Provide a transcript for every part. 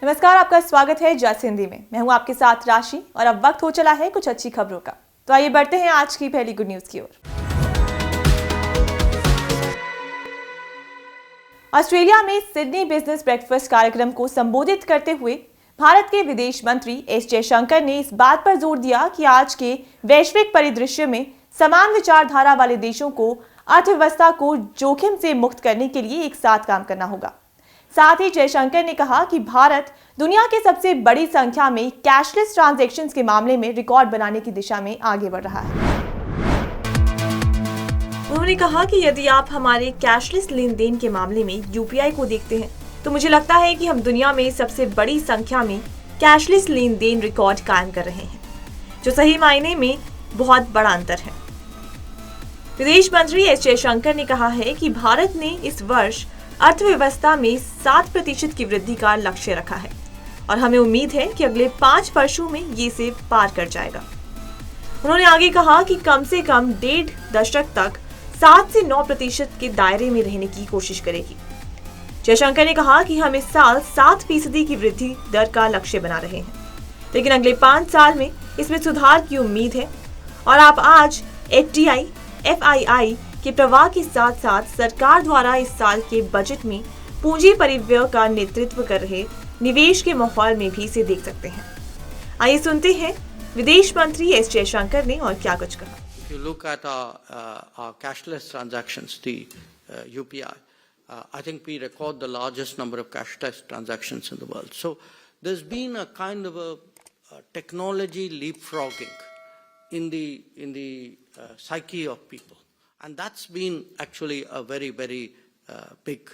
नमस्कार, आपका स्वागत है जस हिंदी में। मैं हूं आपके साथ राशि और अब वक्त हो चला है कुछ अच्छी खबरों का। तो आइए बढ़ते हैं आज की पहली गुड न्यूज की ओर। ऑस्ट्रेलिया में सिडनी बिजनेस ब्रेकफास्ट कार्यक्रम को संबोधित करते हुए भारत के विदेश मंत्री एस जयशंकर ने इस बात पर जोर दिया कि आज के वैश्विक परिदृश्य में समान विचारधारा वाले देशों को अर्थव्यवस्था को जोखिम से मुक्त करने के लिए एक साथ काम करना होगा। साथ ही जयशंकर ने कहा कि भारत दुनिया के सबसे बड़ी संख्या में कैशलेस ट्रांजैक्शंस के मामले में रिकॉर्ड बनाने की दिशा में आगे बढ़ रहा है। उन्होंने कहा कि यदि आप हमारे कैशलेस लेन देन के मामले में यूपीआई को देखते हैं तो मुझे लगता है कि हम दुनिया में सबसे बड़ी संख्या में कैशलेस लेन देन रिकॉर्ड कायम कर रहे हैं, जो सही मायने में बहुत बड़ा अंतर है। विदेश मंत्री एस जयशंकर ने कहा है कि भारत ने इस वर्ष अर्थव्यवस्था में 7% की वृद्धि का लक्ष्य रखा है और हमें उम्मीद है कि अगले 5 वर्षों में ये इसे पार कर जाएगा। उन्होंने आगे कहा कि कम से कम 1.5 दशक तक 7 से 9% के दायरे में रहने की कोशिश करेगी। जयशंकर ने कहा कि हम इस साल 7% की वृद्धि दर का लक्ष्य बना रहे हैं, लेकिन अगले 5 साल में इसमें सुधार की उम्मीद है और आप आज FDI के प्रवाह के साथ साथ सरकार द्वारा इस साल के बजट में पूंजी परिव्यय का नेतृत्व कर रहे निवेश के माहौल में भी इसे देख सकते हैं। आइए सुनते हैं विदेश मंत्री एस जयशंकर ने और क्या कुछ कहा। If you look at our cashless transactions, the UPI, I think we record the largest number of cashless transactions in the world. So there's been a kind of a technology leapfrogging in the psyche of people. And that's been actually a very, very big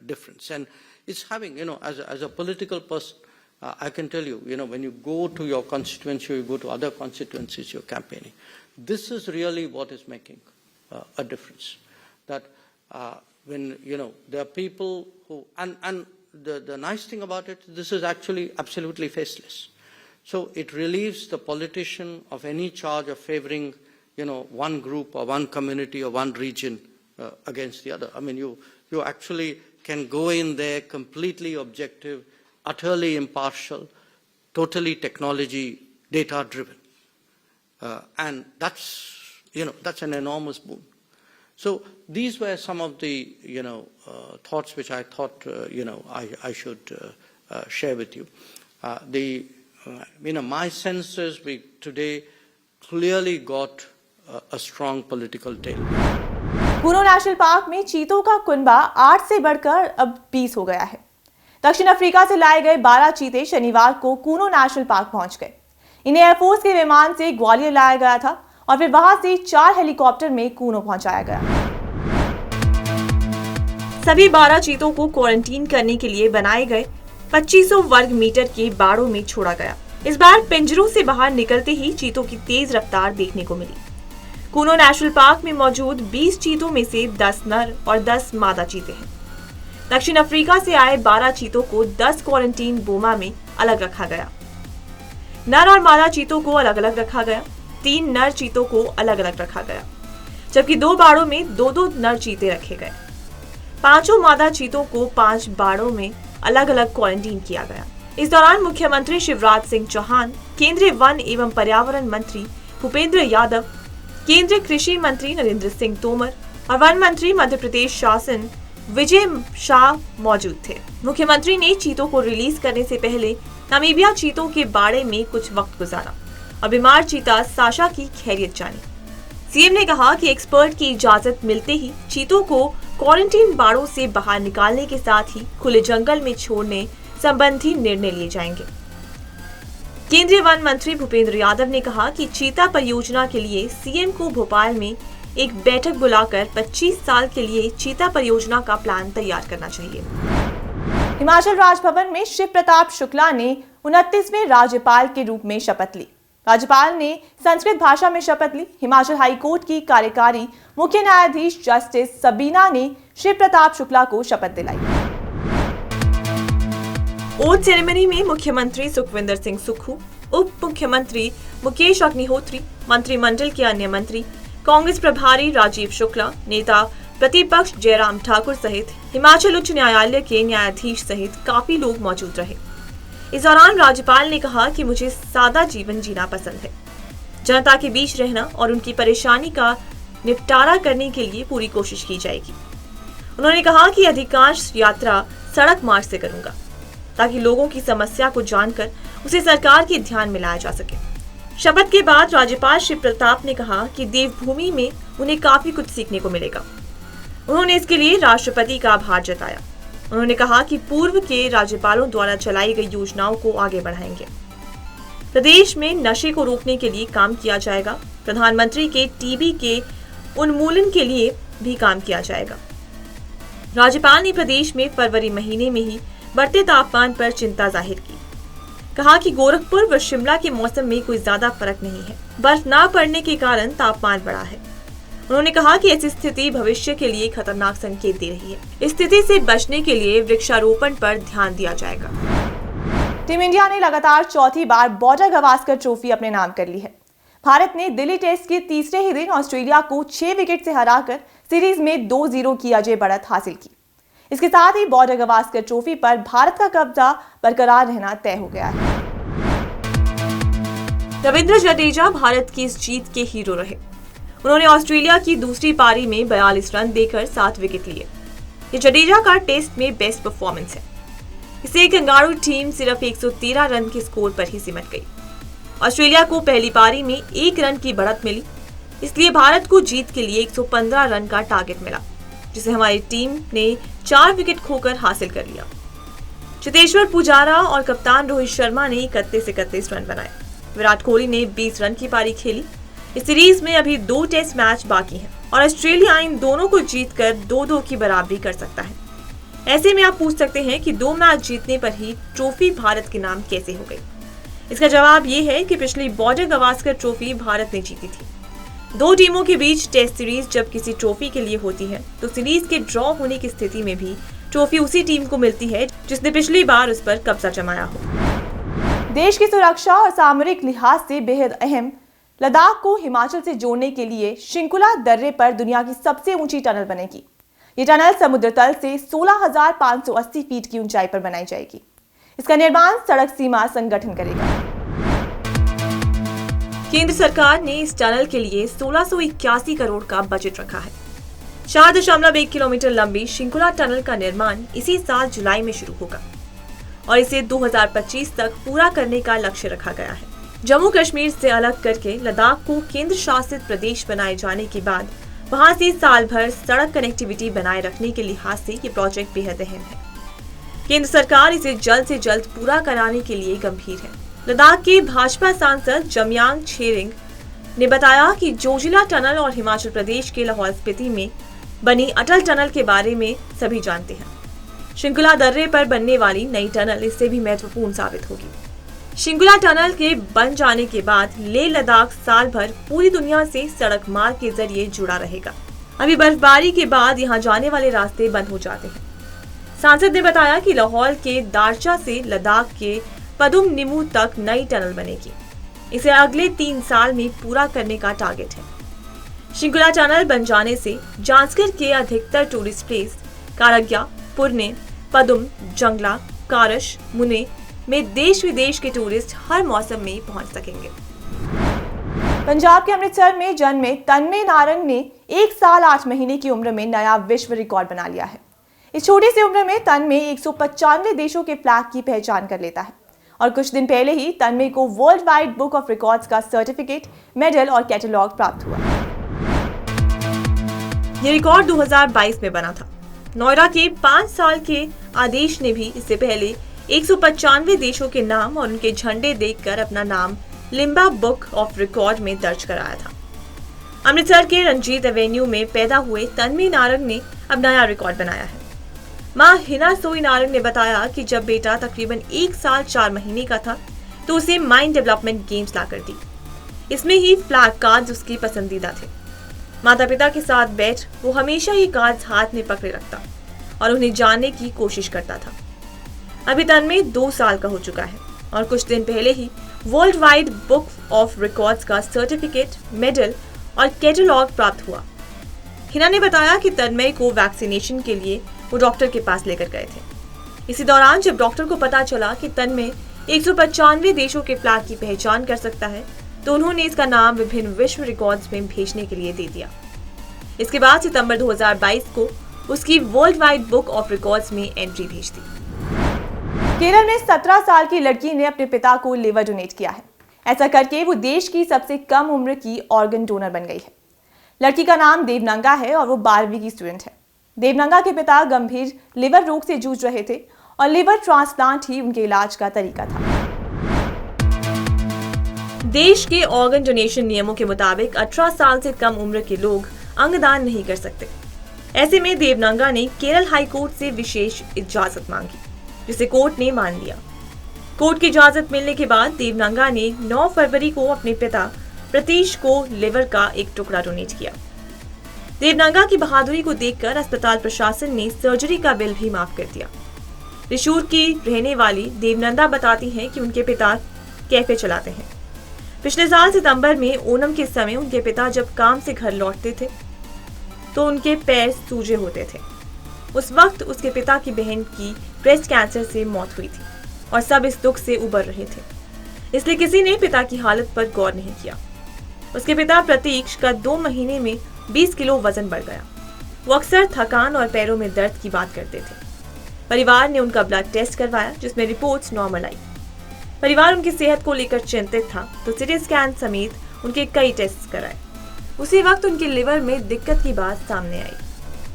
difference. And it's having, as a political person, I can tell you, when you go to your constituency, you go to other constituencies, you're campaigning. This is really what is making a difference. That when, there are people who, and the nice thing about it, this is actually absolutely faceless. So it relieves the politician of any charge of favoring one group or one community or one region against the other. I mean, you actually can go in there completely objective, utterly impartial, totally technology data driven. And that's an enormous boon. So these were some of the, thoughts which I thought, I should share with you. My sense is we today clearly got a strong political tail. Kuno national park में चीतों का कुनबा 8 से बढ़कर अब 20 हो गया है। दक्षिण Africa से लाए गए 12 चीते शनिवार को कूनो नेशनल पार्क पहुंच गए। इन्हें एयरफोर्स के विमान से ग्वालियर लाया गया था और फिर वहां से 4 हेलीकॉप्टर में कूनो पहुंचाया गया। सभी 12 चीतों को क्वारंटीन करने के लिए बनाए गए 2500 वर्ग मीटर के बाड़ों में छोड़ा गया। इस बार पिंजरों से बाहर निकलते ही चीतों की तेज रफ्तार देखने को मिली। कूनो नेशनल पार्क में मौजूद 20 चीतों में से 10 नर और 10 मादा चीते हैं। दक्षिण अफ्रीका से आए 12 चीतों को 10 क्वारंटीन बोमा में अलग रखा गया। नर और मादा चीतों को अलग अलग रखा गया। 3 नर चीतों को अलग अलग रखा गया, जबकि 2 बाड़ों में 2-2 नर चीते रखे गए। 5 मादा चीतों को 5 बाड़ों में अलग अलग क्वारंटीन किया गया। इस दौरान मुख्यमंत्री शिवराज सिंह चौहान, केंद्रीय वन एवं पर्यावरण मंत्री भूपेंद्र यादव, केंद्रीय कृषि मंत्री नरेंद्र सिंह तोमर और वन मंत्री मध्य प्रदेश शासन विजय शाह मौजूद थे। मुख्यमंत्री ने चीतों को रिलीज करने से पहले नामीबिया चीतों के बाड़े में कुछ वक्त गुजारा और बीमार चीता साशा की खैरियत जानी। सीएम ने कहा कि एक्सपर्ट की इजाजत मिलते ही चीतों को क्वारंटीन बाड़ों से बाहर निकालने के साथ ही खुले जंगल में छोड़ने संबंधी निर्णय लिए जाएंगे। केंद्रीय वन मंत्री भूपेंद्र यादव ने कहा कि चीता परियोजना के लिए सीएम को भोपाल में एक बैठक बुलाकर 25 साल के लिए चीता परियोजना का प्लान तैयार करना चाहिए। हिमाचल राजभवन में शिव प्रताप शुक्ला ने 29वें राज्यपाल के रूप में शपथ ली। राज्यपाल ने संस्कृत भाषा में शपथ ली। हिमाचल हाईकोर्ट की कार्यकारी मुख्य न्यायाधीश जस्टिस सबीना ने शिव प्रताप शुक्ला को शपथ दिलाई। ओथ सेरेमनी में मुख्यमंत्री सुखविंदर सिंह सुक्खू, उप मुख्यमंत्री मुकेश अग्निहोत्री, मंत्रिमंडल के अन्य मंत्री, कांग्रेस प्रभारी राजीव शुक्ला, नेता प्रतिपक्ष जयराम ठाकुर सहित हिमाचल उच्च न्यायालय के न्यायाधीश सहित काफी लोग मौजूद रहे। इस दौरान राज्यपाल ने कहा कि मुझे सादा जीवन जीना पसंद है, जनता के बीच रहना और उनकी परेशानी का निपटारा करने के लिए पूरी कोशिश की जाएगी। उन्होंने कहा कि अधिकांश यात्रा सड़क मार्ग से करूंगा ताकि लोगों की समस्या को जानकर उसे सरकार के ध्यान में लाया जा सके। शपथ के बाद राज्यपाल श्री प्रताप ने कहा कि देवभूमि में उन्हें काफी कुछ सीखने को मिलेगा। उन्होंने इसके लिए राष्ट्रपति का आभार जताया। उन्होंने कहा कि पूर्व के राज्यपालों द्वारा चलाई गई योजनाओं को आगे बढ़ाएंगे। प्रदेश में नशे को रोकने के लिए काम किया जाएगा। प्रधानमंत्री के टीबी के उन्मूलन के लिए भी काम किया जाएगा। राज्यपाल ने प्रदेश में फरवरी महीने में ही बढ़ते तापमान पर चिंता जाहिर की। कहा कि गोरखपुर व शिमला के मौसम में कोई ज्यादा फर्क नहीं है, बर्फ न पड़ने के कारण तापमान बढ़ा है। उन्होंने कहा कि ऐसी स्थिति भविष्य के लिए खतरनाक संकेत दे रही है। इस स्थिति से बचने के लिए वृक्षारोपण पर ध्यान दिया जाएगा। टीम इंडिया ने लगातार चौथी बार बॉर्डर गवास्कर ट्रॉफी अपने नाम कर ली है। भारत ने दिल्ली टेस्ट के तीसरे ही दिन ऑस्ट्रेलिया को 6 विकेट से हराकर सीरीज में 2-0 की अजय बढ़त हासिल की। इसके साथ ही बॉर्डर गवास्कर ट्रॉफी पर भारत का कब्जा बरकरार रहना तय हो गया है। रविंद्र जडेजा भारत की इस जीत के हीरो रहे। उन्होंने ऑस्ट्रेलिया की दूसरी पारी में 42 रन देकर 7 विकेट लिए। ये जडेजा का टेस्ट में बेस्ट परफॉर्मेंस है। इसे कंगारू टीम सिर्फ 113 रन के स्कोर पर ही सिमट गई। ऑस्ट्रेलिया को पहली पारी में 1 रन की बढ़त मिली, इसलिए भारत को जीत के लिए 115 रन का टारगेट मिला, जिसे हमारी टीम ने 4 विकेट खोकर हासिल कर लिया। चेतेश्वर पुजारा और कप्तान रोहित शर्मा ने 31 रन बनाए। विराट कोहली ने 20 रन की पारी खेली। इस सीरीज में अभी 2 टेस्ट मैच बाकी हैं और ऑस्ट्रेलिया इन दोनों को जीतकर 2-2 की बराबरी कर सकता है। ऐसे में आप पूछ सकते हैं कि 2 मैच जीतने पर ही ट्रॉफी भारत के नाम कैसे हो गई। इसका जवाब ये है कि पिछली बॉर्डर गवास्कर ट्रॉफी भारत ने जीती थी। 2 टीमों के बीच टेस्ट सीरीज जब किसी ट्रॉफी के लिए होती है तो सीरीज के ड्रॉ होने की स्थिति में भी ट्रॉफी उसी टीम को मिलती है जिसने पिछली बार उस पर कब्जा जमाया हो। देश की सुरक्षा और सामरिक लिहाज से बेहद अहम लद्दाख को हिमाचल से जोड़ने के लिए शिंकुला दर्रे पर दुनिया की सबसे ऊंची टनल बनेगी। ये टनल समुद्र तल से 16,580 फीट की ऊंचाई पर बनाई जाएगी। इसका निर्माण सड़क सीमा संगठन करेगा। केंद्र सरकार ने इस टनल के लिए 1681 करोड़ का बजट रखा है। 4.1 किलोमीटर लंबी शिंकुला टनल का निर्माण इसी साल जुलाई में शुरू होगा और इसे 2025 तक पूरा करने का लक्ष्य रखा गया है। जम्मू कश्मीर से अलग करके लद्दाख को केंद्र शासित प्रदेश बनाए जाने के बाद वहां से साल भर सड़क कनेक्टिविटी बनाए रखने के लिहाज से ये प्रोजेक्ट बेहद अहम है। केंद्र सरकार इसे जल्द से जल्द पूरा कराने के लिए गंभीर है। लद्दाख के भाजपा सांसद जमयांग छेरिंग ने बताया कि जोजिला टनल और हिमाचल प्रदेश के लाहौल स्पीति में बनी अटल टनल के बारे में सभी जानते हैं। शिंकुला दर्रे पर बनने वाली नई टनल इससे भी महत्वपूर्ण साबित होगी। शिंकुला टनल के बन जाने के बाद लेह लद्दाख साल भर पूरी दुनिया से सड़क मार्ग के जरिए जुड़ा रहेगा। अभी बर्फबारी के बाद यहाँ जाने वाले रास्ते बंद हो जाते हैं। सांसद ने बताया कि लाहौल के दारचा से लद्दाख के पदुम निमू तक नई टनल बनेगी। इसे अगले 3 साल में पूरा करने का टारगेट है। शिंकुला टनल बन जाने से जांजगीर के अधिकतर टूरिस्ट प्लेस कारग्या, पुरने, पदुम, जंगला, कारश, मुने में देश विदेश के टूरिस्ट हर मौसम में पहुंच सकेंगे। पंजाब के अमृतसर में जन्मे तन्मय नारंग ने 1 साल 8 महीने की उम्र में नया विश्व रिकॉर्ड बना लिया है। इस छोटी सी उम्र में तन्मय 195 देशों के फ्लैग की पहचान कर लेता है और कुछ दिन पहले ही तन्मय को world wide book of records का सर्टिफिकेट, मेडल और कैटलॉग प्राप्त हुआ। ये रिकॉर्ड 2022 में बना था। नोएडा के 5 साल के आदेश ने भी इससे पहले 195 देशों के नाम और उनके झंडे देखकर अपना नाम लिम्बा बुक ऑफ रिकॉर्ड में दर्ज कराया था। अमृतसर के रंजीत एवेन्यू में पैदा हुए तन्मय नारंग ने अब नया रिकॉर्ड बनाया है। मां हिना सोई नारंग ने बताया कि जब बेटा तकरीबन 1 साल 4 महीने का था तो उसे माइंड डेवलपमेंट गेम्स लाकर दी। इसमें ही फ्लैग कार्ड्स उसकी पसंदीदा थे। माता पिता के साथ बैठ वो हमेशा ही कार्ड्स हाथ में पकड़े रखता और उन्हें जानने की कोशिश करता था। अभी तन्मय 2 साल का हो चुका है और कुछ दिन पहले ही world wide book of records का सर्टिफिकेट, मेडल और कैटलॉग प्राप्त हुआ। हिना ने बताया कि तन्मय को वैक्सीनेशन के लिए वो डॉक्टर के पास लेकर गए थे। इसी दौरान जब डॉक्टर को पता चला कि तन्मय 195 देशों के प्लाक की पहचान कर सकता है, तो उन्होंने इसका नाम विभिन्न विश्व रिकॉर्ड्स में भेजने के लिए दे दिया। इसके बाद सितंबर 2022 को उसकी world wide book of records में एंट्री भेज दी। केरल में 17 साल की लड़की ने अपने पिता को लिवर डोनेट किया है। ऐसा करके वो देश की सबसे कम उम्र की ऑर्गन डोनर बन गई है। लड़की का नाम देवनंगा है और वो 12वीं की स्टूडेंट है। देवनंगा के पिता गंभीर लिवर रोग से जूझ रहे थे और लिवर ट्रांसप्लांट ही उनके इलाज का तरीका था। देश के ऑर्गन डोनेशन नियमों के मुताबिक 18 साल से कम उम्र के लोग अंगदान नहीं कर सकते। ऐसे में देवनंगा ने केरल हाई कोर्ट से विशेष इजाजत मांगी, जिसे कोर्ट ने मान लिया। कोर्ट की इजाजत मिलने के बाद देवनंगा ने 9 फरवरी को अपने पिता प्रतीश को लिवर का एक टुकड़ा डोनेट किया। देवनंगा की बहादुरी को देखकर अस्पताल प्रशासन ने सर्जरी का बिल भी माफ कर दिया। त्रिशूर की रहने वाली देवनंदा बताती हैं कि उनके पिता कैफे चलाते हैं। पिछले साल सितंबर में ओणम के समय उनके पिता जब काम से घर लौटते थे तो उनके पैर सूजे होते थे। उस वक्त उसके पिता की बहन की ब्रेस्ट कैंसर से मौत हुई थी और सब इस दुख से उबर रहे थे, इसलिए किसी ने पिता की हालत पर गौर नहीं किया। उसके पिता प्रतीक्ष का 2 महीने में 20 किलो वजन बढ़ गया। वो अक्सर थकान और पैरों में दर्द की बात करते थे। परिवार ने उनका ब्लड टेस्ट करवाया, जिसमें रिपोर्ट्स नॉर्मल आई। परिवार उनकी सेहत को लेकर चिंतित था, तो सीटी स्कैन समेत उनके कई टेस्ट कराए। उसी वक्त उनके लिवर में दिक्कत की बात सामने आई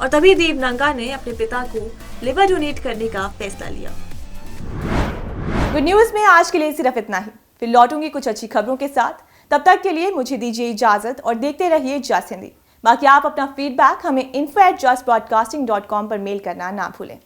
और तभी देवनंगा ने अपने पिता को लिवर डोनेट करने का फैसला लिया। गुड न्यूज में आज के लिए सिर्फ इतना ही। फिर लौटूंगी कुछ अच्छी खबरों के साथ। तब तक के लिए मुझे दीजिए इजाजत और देखते रहिए जस्ट हिंदी। बाकी आप अपना फीडबैक हमें info@justbroadcasting.com पर मेल करना ना भूलें।